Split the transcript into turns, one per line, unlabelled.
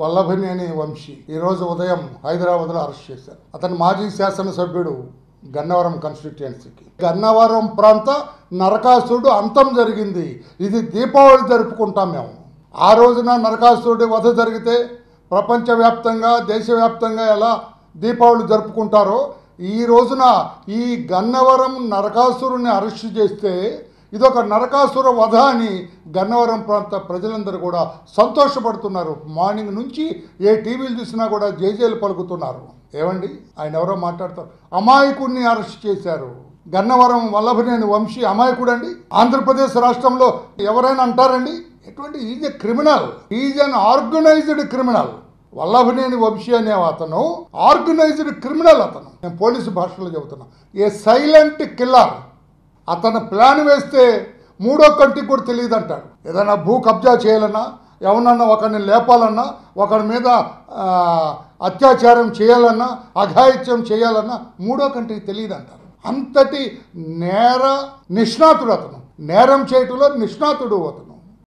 వల్లభనేని వంశీ ఈరోజు ఉదయం హైదరాబాద్లో అరెస్ట్ చేశారు. అతను మాజీ శాసనసభ్యుడు గన్నవరం కాన్స్టిట్యుయెన్సీకి. గన్నవరం ప్రాంత నరకాసురుడు అంతం జరిగింది. ఇది దీపావళి జరుపుకుంటాం మేము. ఆ రోజున నరకాసురుడి వధ జరిగితే ప్రపంచవ్యాప్తంగా దేశవ్యాప్తంగా ఎలా దీపావళి జరుపుకుంటారో ఈ రోజున ఈ గన్నవరం నరకాసురుడిని అరెస్ట్ చేస్తే ఇదొక నరకాసుర వధ అని గన్నవరం ప్రాంత ప్రజలందరూ కూడా సంతోషపడుతున్నారు. మార్నింగ్ నుంచి ఏ టీవీలు చూసినా కూడా జేజేలు పలుకుతున్నారు. ఏమండి, ఆయన ఎవరో మాట్లాడతారు. అమాయకుడిని అరెస్ట్ చేశారు. గన్నవరం వల్లభనేని వంశీ అమాయకుడు అండి? ఆంధ్రప్రదేశ్ రాష్ట్రంలో ఎవరైనా అంటారండి? ఎటువంటి is a criminal, is an organised criminal. Vallabhaneni Vamsi అనే అతను ఆర్గనైజ్డ్ క్రిమినల్. అతను నేను పోలీసు భాషలో చెబుతున్నా, ఏ సైలెంట్ కిల్లర్. అతను ప్లాన్ వేస్తే మూడో కంటికి కూడా తెలియదు అంటాడు. ఏదైనా భూ కబ్జా చేయాలన్నా, ఎవరన్నా ఒకరిని లేపాలన్నా, ఒకరి మీద అత్యాచారం చేయాలన్నా, అఘాయిత్యం చేయాలన్నా మూడో కంటికి తెలియదు అంటారు. అంతటి నేర నిష్ణాతుడు అతను. నేరం చేయటంలో నిష్ణాతుడు అతను.